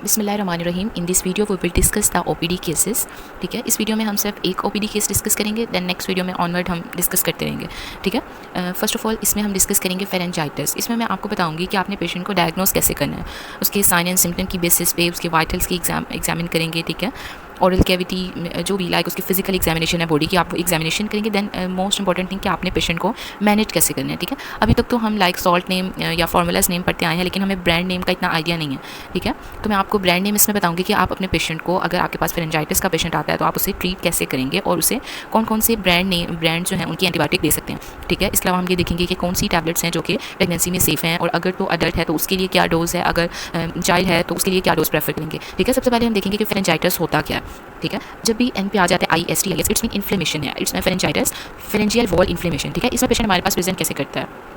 बिस्मिल्लाहिर्रहमानिर्रहीम। In this video we will discuss the OPD cases. ठीक है, इस वीडियो में हम सिर्फ एक ओपीडी केस डिस्कस करेंगे, देन नेक्स्ट वीडियो में ऑनवर्ड हम डिस्कस करते रहेंगे। ठीक है, फर्स्ट ऑफ ऑल इसमें हम डिस्कस करेंगे फेरेंजाइटिस। इसमें मैं आपको बताऊंगी कि आपने पेशेंट को डायग्नोस कैसे करना है, उसके साइन एंड सिम्टम की बेसिस पे उसके वाइटल्स की एग्जामिन करेंगे। ठीक है, ओरल कैविटी जो भी लाइक उसकी फिजिकल एग्जामिनेशन है बॉडी की, आप वो एग्जामिनेशन करेंगे। देन मोस्ट इंपॉर्टेंट थिंग कि आपने पेशेंट को मैनेज कैसे करना है। ठीक है, अभी तक तो हम लाइक सॉल्ट नेम या फार्मूलाज नेम पढ़ते आए हैं, लेकिन हमें ब्रांड नेम का इतना आइडिया नहीं है। ठीक है, तो मैं आपको ब्रांड नेम इसमें बताऊंगी कि आप अपने पेशेंट को, अगर आपके पास फेरेंजाइटिस का पेशेंट आता है तो आप उसे ट्रीट कैसे करेंगे और उसे कौन कौन से ब्रांड जो हैं उनकी एंटीबायोटिक दे सकते हैं। ठीक है, इसके अलावा हम ये देखेंगे कि कौन सी टैबलेट्स हैं जो कि प्रेगनेंसी में सेफ़ हैं, और अगर तो अडल्ट है तो उसके लिए क्या डोज़ है, अगर चाइल्ड है तो उसके लिए क्या डोज़ प्रेफर करेंगे। ठीक है, सबसे पहले हम देखेंगे कि फेरेंजाइटिस होता क्या है। ठीक है, जब भी एन पे आ जाता है IST, इट्स मीन इन्फ्लेमेशन है, it's pharyngitis pharyngeal wall inflammation. ठीक है, इसमें पेशेंट हमारे पास प्रेजेंट कैसे करता है।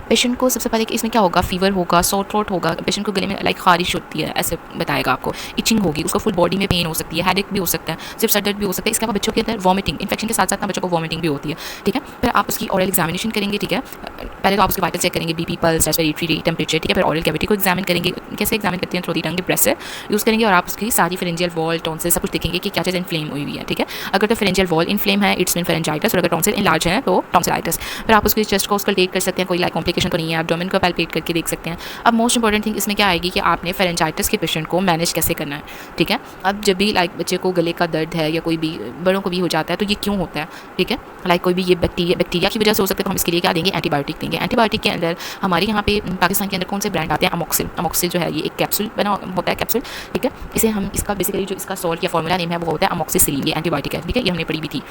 पेशेंट को सबसे पहले कि इसमें क्या होगा, फीवर होगा, सॉर थ्रोट होगा, पेशेंट को गले में लाइक खारिश होती है, ऐसे बताएगा आपको, इचिंग होगी, उसको फुल बॉडी में पेन हो सकती है, हेडेक भी हो सकता है, सिर्फ सर दर्द भी हो सकता है। इसके अलावा बच्चों के अंदर वॉमिटिंग, इन्फेक्शन के साथ साथ बच्चों को वॉमिटिंग भी होती है। ठीक है, फिर आप उसकी ऑरल एग्जामिनेशन करेंगे। ठीक है, पहले तो आप उसके वाइटल चेक करेंगे, BP, pulse, respiratory rate, temperature. ठीक है, फिर ऑरल कैविटी को एग्जामिन करेंगे, कैसे एग्जामिन करते हैं, through the tongue pressure use करेंगे, और आप उसकी सारी फेरेंजियल वॉल, टॉन्सिल सब कुछ देखेंगे कि क्या चीज़ इन्फ्लेम हुई हुई है। ठीक है, अगर तो फेरेंजियल वॉल इन्फ्लेम है इट्स मीन फेरेंजाइटिस, और अगर टॉन्सिल इनलार्ज है तो टॉन्सिलाइटिस। फिर आप उसकी चेस्ट को स्कल्टेट कर सकते हैं, कोई लाइक कॉम्प्लिकेशन तो नहीं है, एब्डोमेन को पैल्पेट करके देख सकते हैं। अब मोस्ट इंपॉर्टेंट थिंग इसमें क्या आएगी कि आपने फेरेंजाइटिस के पेशेंट को मैनेज कैसे करना है। ठीक है, अब जब भी लाइक बच्चे को गले का दर्द है या कोई भी बड़ों को भी हो जाता है तो ये क्यों होता है। ठीक है, लाइक कोई भी ये बैक्टीरिया की वजह से हो सकता है, तो हम इसके लिए क्या देंगे, एंटीबायोटिक देंगे। एंटीबायोटिक के अंदर हमारे यहाँ पे पाकिस्तान के अंदर कौन से ब्रांड आते हैं, अमोक्सिल जो है ये एक कैप्सूल बना होता है, कैप्सूल। ठीक है, इसे हम इसका बेसिकली जो इसका सॉल्ट या फॉर्मूला नेम है वो होता है अमोक्सिसिलिन, ये एंटीबायोटिक है। ठीक है, ये हमने पढ़ी भी थी,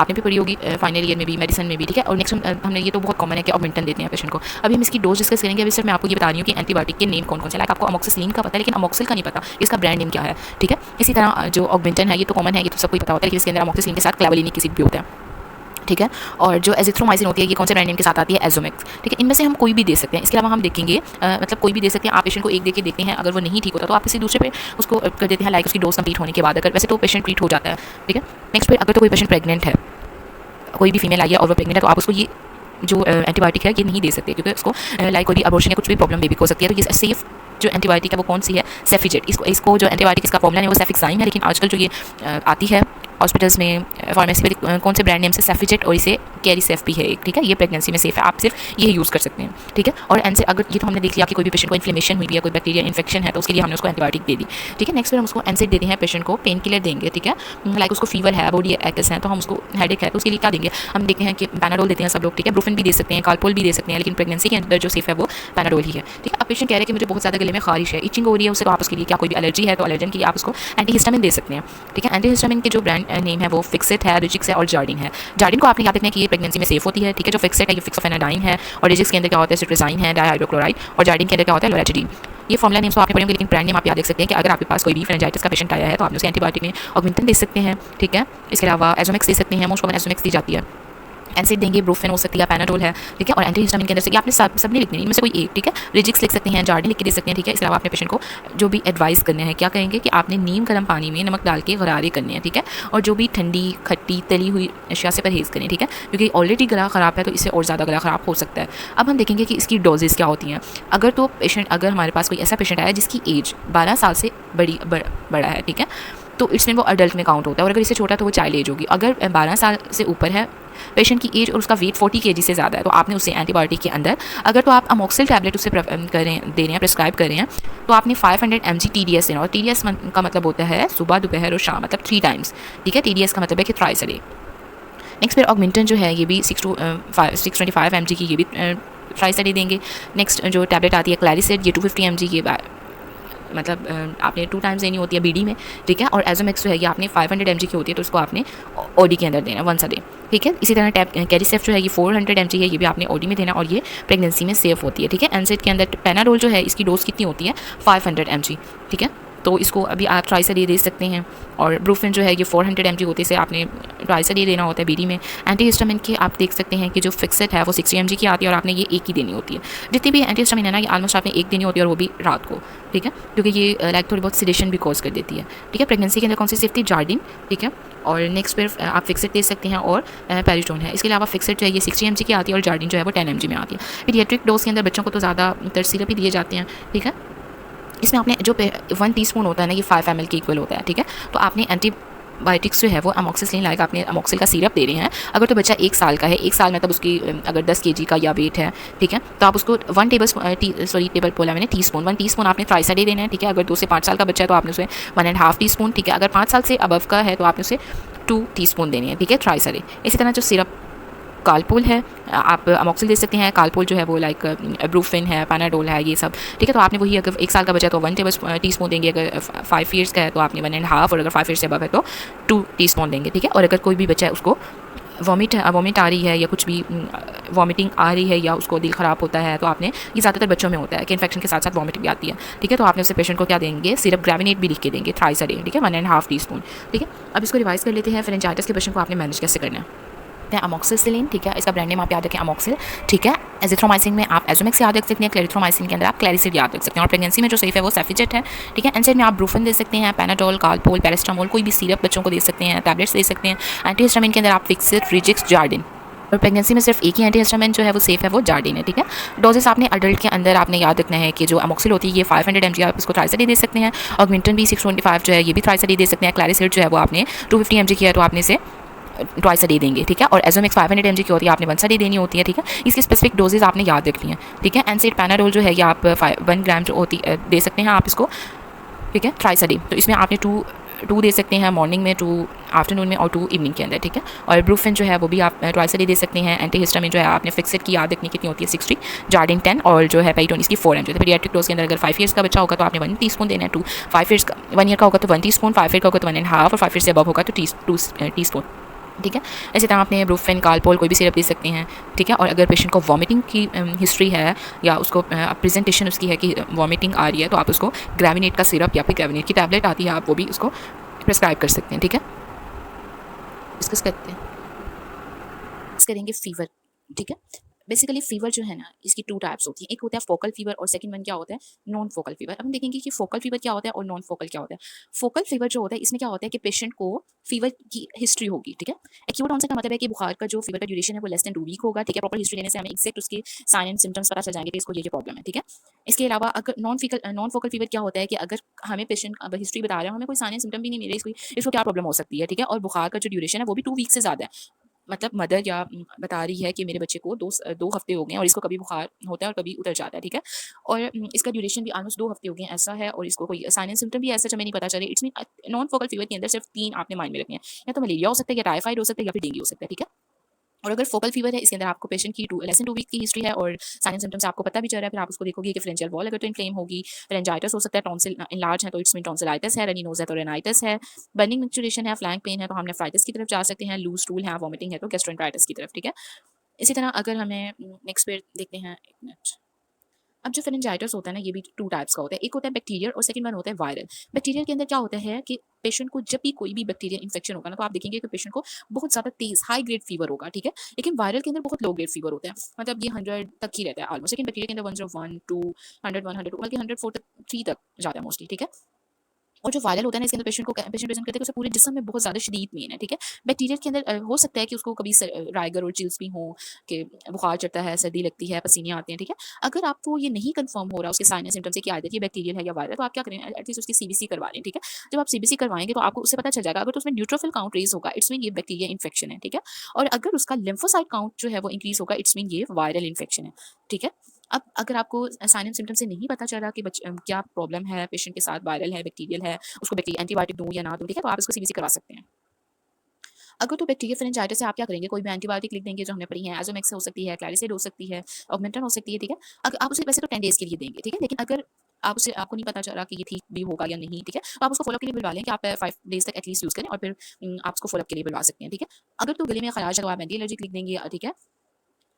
आपने भी पढ़ी होगी फाइनल ईयर में भी, मेडिसिन में भी। ठीक है, और नेक्स्ट हमने ये तो बहुत कॉमन है कि ऑगमेंटन देते हैं पेशेंट को। अभी हम इसकी डोज डिस्कस करेंगे। अभी सिर्फ मैं आपको ये बता रही हूँ कि एंटीबायोटिक के नेम कौन कौन से, लाइक आपको अमोक्सिसिलिन का पता है लेकिन अमोक्सिल का नहीं पता, इसका ब्रांड नेम क्या है। ठीक है, इसी तरह जो ऑगमेंटन है ये तो कॉमन है, ये तो सबको ही पता होता है, लेकिन इसके अंदर अमोक्सिसिलिन के साथ क्लेवलिन एसिड भी होता है। ठीक है, और जो एजिथ्रोमाइसिन होती है ये कौन से ब्रांड नेम के साथ आती है, एजोमेक्स। ठीक है, इनमें से हम कोई भी दे सकते हैं। इसके अलावा हम देखेंगे मतलब कोई भी दे सकते हैं। आप पेशेंट को एक दे के देखते हैं, अगर वो नहीं ठीक होता तो आप किसी दूसरे पे उसको कर देते हैं, लाइक उसकी डोज कंप्लीट होने के बाद, अगर वैसे तो पेशेंट ट्रीट हो जाता है। ठीक है, नेक्स्ट पे अगर तो कोई पेशेंट प्रेग्नेंट है, कोई भी फीमेल आई है और वो प्रेग्नेंट है, तो आप उसको ये जो एंटीबायोटिक है ये नहीं दे सकते, क्योंकि उसको लाइक कोई भी अबॉर्शन या कुछ भी प्रॉब्लम बेबी को हो सकती है। तो ये सेफ जो एंटीबायोटिक है वो कौन सी है, सेफिजेट। इसको जो एंटीबायोटिक इसका फॉर्मूला है वो सेफिक्साइम है, लेकिन आजकल जो ये आती है हॉस्पिटल्स में, फार्मेसी में, कौन से ब्रांड नेम से, सेफिजेट, और इसे कैरी सेफ भी है एक। ठीक है, ये प्रेगनेंसी में सेफ है, आप सिर्फ ये यूज़ कर सकते हैं। ठीक है, और एन से अगर ये तो हमने देख लिया कि कोई भी पेशेंट को इन्फ्लेमेशन हुई है, कोई बैक्टीरिया इन्फेक्शन है, तो उसके लिए हमने उसको एंटीबायोटिक दे दी। ठीक है, नेक्स्ट फिर हम उसको एनसेड देते हैं पेशेंट को, पेन किलर देंगे। ठीक है, लाइक उसको फीवर है, बॉडी एक्स है, तो हम उसको हेडेक है तो उसके लिए क्या देंगे, हम देखते हैं कि पैनाडोल देते हैं सब लोग। ठीक है, ब्रूफिन भी दे सकते हैं, कालपोल भी दे सकते हैं, लेकिन प्रेगनेंसी के अंदर जो सेफ है वो पैनाडोल ही है। ठीक है, अब पेशेंट कह रहे हैं कि मुझे बहुत ज़्यादा गले में खारिश है, इचिंग हो रही है उससे, तो आप उसके लिए क्या कोई भी एलर्जी है तो एलर्जन के लिए आप उसको एंटीहिस्टामिन दे सकते हैं। ठीक है, एंटीहिस्टामिन के जो ब्रांड नेम है वो फिक्सेट है, रिजिक्स है और जार्डिन है। जार्डिन को आपने याद रखना है कि ये प्रेगनेंसी में सेफ होती है। ठीक है, जो फिक्सेट है ये फिक्सोफेनाडाइन है, और रिजिक्स के अंदर क्या होता है, सिट्राज़ाइन है, डायहाइड्रोक्लोराइड, और जार्डिन के अंदर क्या होता है, लोराटिडीन। ये फॉर्मूला नेम्स तो आपने पढ़े होंगे, लेकिन ब्रांड नेम आप याद रख सकते हैं कि अगर आपके पास कोई भी फेरेंजाइटिस का पेशेंट आया है तो आप उसे एंटीबायोटिक में ऑगमेंटन दे सकते हैं। ठीक है, इसके अलावा एजोमेक्स दे सकते हैं, मोस्ट कॉमन एजोमेक्स दी जाती है। एनसेड देंगे, ब्रूफिन हो सकती है, पैनाडोल है। ठीक है, और एंटीहिस्टामिन के अंदर से आपने सब नहीं लिखने, इनमें से कोई एक। ठीक है, रिजिक्स लिख सकते हैं, जार्डिन लिख के दे सकते हैं। ठीक है, इसके अलावा अपने पेशेंट को जो भी एडवाइस करने हैं, क्या कहेंगे कि आपने नीम गर्म पानी में नमक डाल के गरारे करने हैं। ठीक है, और जो भी ठंडी खट्टी तली हुई अशिया से परहेज़ करें। ठीक है, क्योंकि ऑलरेडी गला ख़राब है तो इससे और ज़्यादा गला ख़राब हो सकता है। अब हम देखेंगे कि इसकी डोजेज़ क्या होती हैं। अगर हमारे पास कोई ऐसा पेशेंट आया जिसकी एज 12 साल से बड़ा है, ठीक है, तो इसमें वो अडल्ट में काउंट होता है, और अगर इससे छोटा तो वो चाइल्ड एज होगी। अगर 12 साल से ऊपर है पेशेंट की एज और उसका वेट 40 kg से ज़्यादा है, तो आपने उसे एंटीबायोटिक के अंदर, अगर तो आप अमोक्सिल टैबलेट उसे दे रहे हैं, प्रिस्क्राइब कर रहे हैं, तो आपने 500 mg TDS देना। और TDS का मतलब होता है सुबह, दोपहर और शाम, मतलब 3 टाइम्स। ठीक है, TDS का मतलब है कि थ्राइस अ डे। नेक्स्ट फिर ऑगमेंटन जो है ये भी 625 mg की, ये भी थ्राइस अ डे देंगे। नेक्स्ट जो टैबलेट आती है क्लैरिसेट, ये 250 mg, ये मतलब आपने 2 टाइम्स देनी होती है BD में। ठीक है, और एजोमेक्स जो है ये आपने 500 mg की होती है, तो उसको आपने OD के अंदर देना, वंस अ डे। ठीक है, इसी तरह कैरिसेफ जो है ये 400 mg है, ये भी आपने OD में देना, और ये प्रेगनेंसी में सेफ होती है। ठीक है, एनसेड के अंदर पैनाडोल जो है इसकी डोज कितनी होती है, 500 mg। ठीक है, तो इसको अभी आप ट्राइस अ डे दे सकते हैं। और ब्रूफिन जो है ये 400 mg होते से आपने ट्राइस अ डे देना होता है BD में। एंटीहिस्टामिन के आप देख सकते हैं कि जो फिक्सेट है वो 60 mg की आती है, और आपने ये एक ही देनी होती है। जितनी भी एंटीहिस्टामिन है ना, ये ऑलमोस्ट आपने एक देनी होती है, और वो भी रात को। ठीक है, क्योंकि ये लाइक थोड़ी बहुत सिडेशन भी कॉज कर देती है। ठीक है, प्रेगनेंसी के अंदर कौन सी सेफ्टी, जार्डिन। ठीक है, और नेक्स्ट फिर आप फिक्सेट दे सकते हैं, और पेरिटोन है। इसके अलावा फिक्सेट जो है ये 60 mg की आती है, और जार्डिन जो है वो 10 mg में आती है। पीडियाट्रिक डोज के अंदर बच्चों को तो ज़्यादा सिरप ही दिए जाते हैं। ठीक है, इसमें आपने जो 1 टीस्पून होता है ना, ये 5 ml के इक्वल होता है, ठीक है। तो आपने एंटीबायोटिक्स जो है वो अमोक्सिसिलिन लाइक आपने अमोक्सिल का सिरप दे रहे हैं। अगर तो बच्चा 1 साल का है, 1 साल में तब उसकी अगर 10 kg का या वेट है, ठीक है, तो आप उसको 1 टेबल बोला मैंने टीस्पून, 1 टीस्पून आपने ट्राइसा दे देना है, ठीक है। अगर 2 से 5 साल का बच्चा है तो आपने उसे 1.5 टीस्पून, ठीक है। अगर 5 साल से अबव का है तो आपने उसे 2 टीस्पून देनी है, ठीक है, ट्राइसा डे। इसी तरह जो सिरप कालपोल है, आप अमोक्सिल दे सकते हैं। कालपोल जो है वो लाइक ब्रूफिन है, पैनाडोल है, ये सब, ठीक है। तो आपने वही अगर 1 साल का बचा तो 1 टीस्पून देंगे, अगर 5 ईयर्स का है तो आपने 1.5, और अगर 5 ईयर्स से अबव है तो 2 टीस्पून देंगे, ठीक है। और अगर कोई भी बच्चा है उसको वॉमिट आ रही है या कुछ भी वॉमिटिंग आ रही है या उसको दिल ख़राब होता है, तो आपने, ये ज़्यादातर बच्चों में होता है कि इन्फेक्शन के साथ साथ वॉमिट भी आती है, ठीक है। तो आपने उसे पेशेंट को क्या देंगे, सिरप ग्रेविनेट भी लिख के देंगे, थ्राइस अ डे, ठीक है, 1.5 टीस्पून, ठीक है। अब इसको रिवाइज कर लेते हैं, फेरेंजाइटिस के पेशेंट को आपने मैनेज कैसे करना है। अमोक्सिसिलिन, ठीक है, इसका ब्रांड नेम आप याद रखें, अमोक्सिल, ठीक है। एजिथ्रोमाइसिन में आप एजोमेक्स याद रख सकते हैं, क्लेरिथ्रोमाइसिन के अंदर आप क्लैरिसिड याद रख सकते हैं, और प्रेगनेंसी में जो सेफ है वो सेफिजेट है, ठीक है। एनसाइड में आप ब्रूफिन दे सकते हैं, पैनाडोल, कालपोल, पैरास्टामोल, कोई भी सिरप बच्चों को दे सकते हैं, टैबलेट्स दे सकते हैं। एंटीहिस्टामिन के अंदर आप फिक्सिट, रिजिक्स, जार्डिन, और प्रेगनेंसी में सिर्फ एक ही एंटीहिस्टामिन जो है वो सेफ है, वो जार्डिन है, ठीक है। डोजेस आपने अडल्ट के अंदर आपने याद रखना है कि जो अमोक्सिल होती है ये 500 mg आप इसको ट्राइस अ डे दे सकते हैं, ऑगमेंटन भी 625 जो है ये भी ट्राइस अ डे दे सकते हैं। क्लैरिसिड जो है वो आपने 250 mg किया तो आपने इसे ट्वाइस अ डे देंगे, ठीक है। और एजोमिक्स 500 mg की होती है, आपने 1 डे देनी होती है, ठीक है। इसकी स्पेसिफिक डोजेज आपने याद रखनी है, ठीक है। एनसाइड पैनाडोल जो है ये आप 1 ग्राम जो होती दे सकते हैं आप इसको, ठीक है, ट्राइस अ डे। तो इसमें आपने टू दे सकते हैं मॉर्निंग में, 2 आफ्टरनून में, और 2 इवनिंग के अंदर, ठीक है। और ब्रूफिन जो है वो भी आप ट्वाइस अ डे दे सकते हैं। एंटीहिस्टामिन जो है आपने फिक्सेड की याद रखनी कितनी होती है, 60, जार्डिन 10, और जो है पेरिटोनिस की 4 mg। पीडियाट्रिक डोज के अंदर अगर 5 ईयर्स का बच्चा होगा तो आपने 1 टीस्पून देना है, 5 ईयर्स का 1 ईयर का होगा तो 1 टीस्पून, 5 ईयर का होगा तो 1.5, और 5 ईयर से अबव होगा तो 2 टीस्पून, ठीक है। इसी तरह आपने ब्रूफिन, कालपोल, कोई भी सिरप दे सकते हैं, ठीक है। और अगर पेशेंट को वॉमिटिंग की हिस्ट्री है या उसको प्रेजेंटेशन उसकी है कि वॉमिटिंग आ रही है, तो आप उसको ग्रेविनेट का सिरप या फिर ग्रेविनेट की टैबलेट आती है, आप वो भी उसको प्रिस्क्राइब कर सकते हैं, ठीक है। डिस्कस करते हैं, करेंगे फीवर, ठीक है। बेसिकली फीवर जो है ना, इसकी 2 टाइप्स होती हैं, एक होता है फोकल फीवर और सेकंड वन क्या होता है, नॉन फोकल फीवर। अब हम देखेंगे कि फोकल फीवर क्या होता है और नॉन फोकल क्या होता है। फोकल फीवर जो होता है इसमें क्या होता है कि पेशेंट को फीवर की हिस्ट्री होगी, ठीक है। एक्यूट ऑनसेट का मतलब है कि बुखार का जो फीवर का ड्यूरेशन है वो लेस देन 2 वीक होगा, ठीक है। प्रॉपर हिस्ट्री लेने से हमें एक्जैक्ट उसके साइन एंड सिम्टम्स पता चल जाएंगे कि इसको ये प्रॉब्लम है, ठीक है। इसके अलावा अगर नॉन फोकल फीवर क्या होता है कि अगर हमें पेशेंट अब हिस्ट्री बता रहे हैं, हमें कोई साइन एंड सिम्टम भी नहीं मिले, इसको क्या प्रॉब्लम हो सकती है, ठीक है। और बुखार का जो ड्यूरेशन है वो भी 2 वीक से ज़्यादा है, मतलब मदर या बता रही है कि मेरे बच्चे को 2 हफ्ते हो गए हैं और इसको कभी बुखार होता है और कभी उतर जाता है, ठीक है। और इसका ड्यूरेशन भी ऑलमोस्ट 2 हफ्ते हो गए हैं ऐसा है, और इसको कोई साइन एंड सिम्टम भी ऐसा हमें नहीं पता चले। It's mean non focal fever के अंदर सिर्फ 3 आपने माइंड में रखने हैं, या तो मलेरिया हो सकता है, या टाइफाइड हो सकता है, या फिर डेंगू हो सकता है, ठीक है। और अगर फोकल फीवर है इसके अंदर आपको पेशेंट की लेस देन 2 वीक की हिस्ट्री है और साइन एंड सिम्टम्स आपको पता भी चल रहा है, फिर आप उसको देखोगे कि फ्रेंजियल वॉल अगर तो इन्फ्लेम होगी, फ्रेंजाइटिस हो सकता है, टॉन्सिल इनलार्ज है तो इट्स मीन टॉन्सिलाइटिस है, रनी नोज है तो रेनाइटिस है, बर्निंग मिक्चुरेशन है, फ्लैंक पेन है तो हम नेफ्राइटिस की तरफ जा सकते हैं, लूज स्टूल है, वॉमिटिंग है तो गैस्ट्रोएंटेराइटिस की तरफ, ठीक है। इसी तरह अगर हमें नेक्स्ट पेयर देखते हैं, एक मिनट। अब जो फेरेंजाइटिस होता है ना, ये भी 2 टाइप्स का होता है, एक होता है बैक्टीरियल और सेकंड वन होता है वायरल। बैक्टीरियल के अंदर क्या होता है कि पेशेंट को जब भी कोई भी बैक्टीरियल इन्फेक्शन होगा ना, तो आप देखेंगे कि पेशेंट को बहुत ज़्यादा तेज हाई ग्रेड फीवर होगा, ठीक है। लेकिन वायरल के अंदर बहुत लो ग्रेड फीवर होता है, मतलब ये 100 तक ही रहता है ऑलमोस्ट, लेकिन बैक्टीरिया के अंदर 101, 2, 100, बल्कि 104 तक, 3 तक जाता है मोस्टली, ठीक है। और जो वायरल होता है ना, इसके अंदर पेशेंट प्रेजेंट करते हैं कि उसे पूरे जिस्म में बहुत ज़्यादा शदीद पेन है, ठीक है। बैक्टीरिया के अंदर हो सकता है कि उसको कभी राइगर और चिल्स भी हो, कि बुखार चढ़ता है, सर्दी लगती है, पसीने आते हैं, ठीक है। अगर आपको ये नहीं कंफर्म हो रहा उसके साइन एंड सिम्टम से कि आदत ये बैक्टीरियल है या वायरल, तो आप क्या करें, एटलीस्ट उसकी सीबीसी करवा लें, ठीक है। जब आप सीबीसी करवाएंगे तो आपको उससे पता चल जाएगा, अगर तो उसमें न्यूट्रोफिल काउंट रेज होगा इट्स मीन ये बैक्टीरिया इन्फेक्शन है, ठीक है। और अगर उसका लिम्फोसाइट काउंट जो है वो इंक्रीज होगा इट्स मीन ये वायरल इन्फेक्शन है, ठीक है। अब अगर आपको साइन एंड सिम्टम से नहीं पता चला कि क्या प्रॉब्लम है पेशेंट के साथ, वायरल है, बैक्टीरियल है, उसको बैक्टीरिया एंटीबायोटिक दूँ या ना दूँ, ठीक है, तो आप इसको सीबीसी करवा सकते हैं। अगर तो बैक्टीरिया फेरेंजाइटिस से आप क्या करेंगे, कोई भी एंटीबायोटिक लिख देंगे जो हमने पढ़ी है, एजोमेक्स हो सकती है, क्लैरिसिड हो सकती है, ऑगमेंटन हो सकती है, ठीक है। अगर आप उसे वैसे तो 10 डेज के लिए देंगे, ठीक है, लेकिन अगर आपको नहीं पता चला कि ये ठीक भी होगा या नहीं, ठीक है, तो आप उसको फॉलोअप के लिए बुलवा लें कि आप 5 डेज तक एटलीस्ट यूज़ करें, और फिर आप उसको फॉलोअप के लिए बुलवा सकते हैं, ठीक है। अगर तो गले में खराश है तो आप एंटी एलर्जिक लिख देंगे, ठीक है।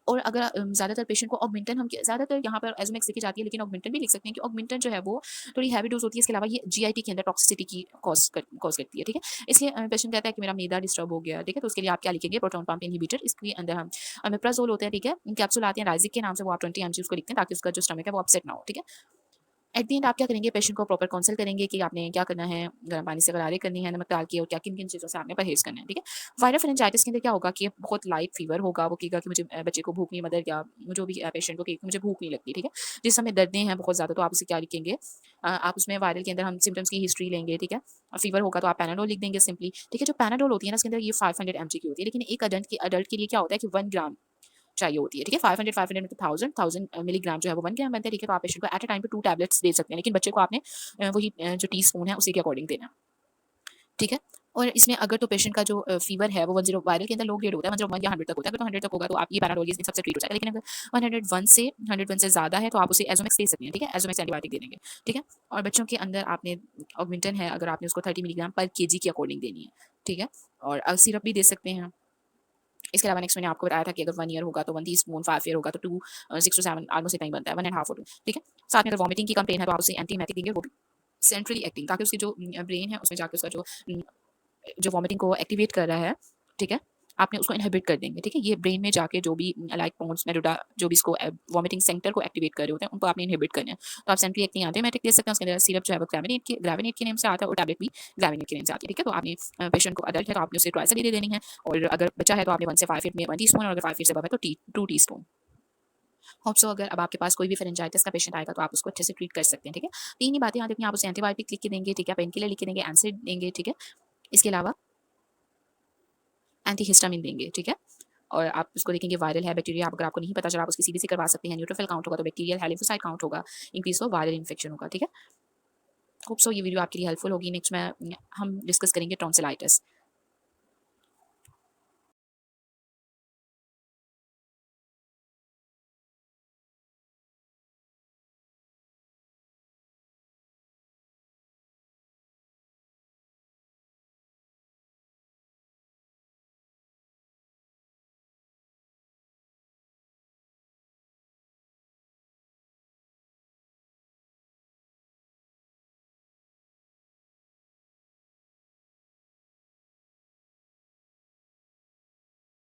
और अगर ज़्यादातर पेशेंट को ऑगमेंटन, हम ज़्यादातर यहाँ पर एजोमेक्स लिखी जाती है, लेकिन ऑगमेंटन भी लिख सकते हैं कि ऑगमेंटन जो है वो थोड़ी हैवी डोज होती है, इसके अलावा ये जीआईटी के अंदर टॉक्सिसिटी की कॉज करती है, ठीक है। इसलिए पेशेंट कहता है कि मेरा मैदा डिस्टर्ब हो गया, ठीक है, तो उसके लिए आप क्या लिखेंगे, प्रोटॉन पंप इनहिबिटर, इसके अंदर हम अमेप्राजोल होता है, ठीक है, कैप्सूल आते हैं राइजिक के नाम से, वो आप 20 mg उसको लिखते हैं ताकि उसका जो स्टमक है वो अपसेट ना हो, ठीक है। एट द एंड आप क्या करेंगे, पेशेंट को प्रॉपर काउंसल करेंगे कि आपने क्या करना है, गर्म पानी से गरारे करनी है नमक डाल के, और क्या किन किन चीज़ों से आपने परहेज़ करना है, ठीक है। वायरल फेरेंजाइटिस के अंदर क्या होगा कि बहुत लाइट फीवर होगा, वो कहेगा कि मुझे बच्चे को भूख नहीं, मदर या जो भी पेशेंट को कहेगा मुझे भूख नहीं लगती, ठीक है। जिस समय दर्दें हैं बहुत ज़्यादा, तो आप उसे क्या लिखेंगे, आप उसमें वायरल के अंदर हम सिम्टम्स की हिस्ट्री लेंगे, ठीक है। फीवर होगा तो आप पैनाडोल लिख देंगे सिंपली, ठीक है। जो पैनाडोल होती है ना, उसके अंदर ये 500 mg की होती है, लेकिन एक अडल्ट के लिए क्या होता है कि 1 ग्राम चाहिए होती है, ठीक है। 500 मतलब 1000 मिलीग्राम जो है वो 1 ग्राम बनता है, ठीक है। तो आप पेशेंट को एट अ टाइम पे 2 टैबलेट्स दे सकते हैं, लेकिन बच्चे को आपने वही जो टी स्पून है उसी के अकॉर्डिंग देना है, ठीक है। और इसमें अगर तो पेशेंट का जो फीवर है वो 10 वायरल के अंदर लो ग्रेड होता है, 101 या 100 तक होता है। अगर तो 100 तक होगा तो आप ये पैराडोल इसमें सबसे ट्रीट हो जाएगा, लेकिन अगर 101 से ज़्यादा है तो आप उसे एजोमेक्स दे सकते हैं, ठीक है। एजोमेक्स एंटीबायोटिक दे देंगे, ठीक है। और बच्चों के अंदर आपने ऑगमेंटन है, अगर आपने उसको 30 मिलीग्राम पर केजी के अकॉर्डिंग देनी है, ठीक है। और सिरप भी दे सकते हैं। इसके अलावा नेक्स्ट मैंने आपको बताया था कि अगर 1 ईयर होगा तो 1 टीस्पून, 5 ईयर होगा तो 2, 6 टू 7 ऑलमोस्ट इतना ही बनता है, 1 एंड हाफ और 2, ठीक है। साथ में अगर वॉमिटिंग की कंप्लेन है तो आप उसे एंटीमेटिक देंगे, वो भी सेंट्रली एक्टिंग, ताकि उसकी जो ब्रेन है उसमें जाकर उसका जो वॉमिटिंग को एक्टिवेट कर रहा है, ठीक है, आपने उसको इनहिबिट कर देंगे, ठीक है। ये ब्रेन में जाके जो भी लाइक पोन्स मेडुला जो भी इसको वॉमिटिंग सेंटर को एक्टिवेट कर रहे होते हैं, उनको आपने इनहिबिट करना है। तो आप सेंट्रली एक्टिंग एंटीमेटिक दे सकते हैं। उसके अंदर सिरप जो है वो ग्रेविनेट के नेम से आता है, और टैबलेट भी ग्रेविनेट के नेम से आती है, ठीक है। तो आपने पेशेंट को अडल्ट है तो आपने उसे ट्वाइस दे देनी है, और अगर बच्चा है तो आपने 1 से 5 ईयर में 1 टीस्पून, और अगर 5 ईयर से अबव है तो 2 टीस्पून। होप सो अगर अब आपके पास कोई भी फेरेंजाइटिस का पेशेंट आएगा तो आप उसको अच्छे से ट्रीट कर सकते हैं, ठीक है। 3 ही बातें याद रखनी, आप उसे एंटीबायोटिक लिख के देंगे, ठीक है, पेन किलर लिख के देंगे, एसिड देंगे, ठीक है। इसके अलावा एंटीहिस्टामिन देंगे, ठीक है। और आप उसको देखेंगे वायरल है बैक्टीरिया, अगर आपको नहीं पता चला आप उसकी सीबीसी करवा सकते हैं। न्यूट्रोफिल काउंट होगा तो बैक्टीरियल है, लिम्फोसाइट काउंट होगा, इंक्रीज तो वायरल इन्फेक्शन होगा, ठीक है। होप सो ये वीडियो आपके लिए हेल्पफुल होगी। नेक्स्ट में हम डिस्कस करेंगे टॉन्सिलाइटिस।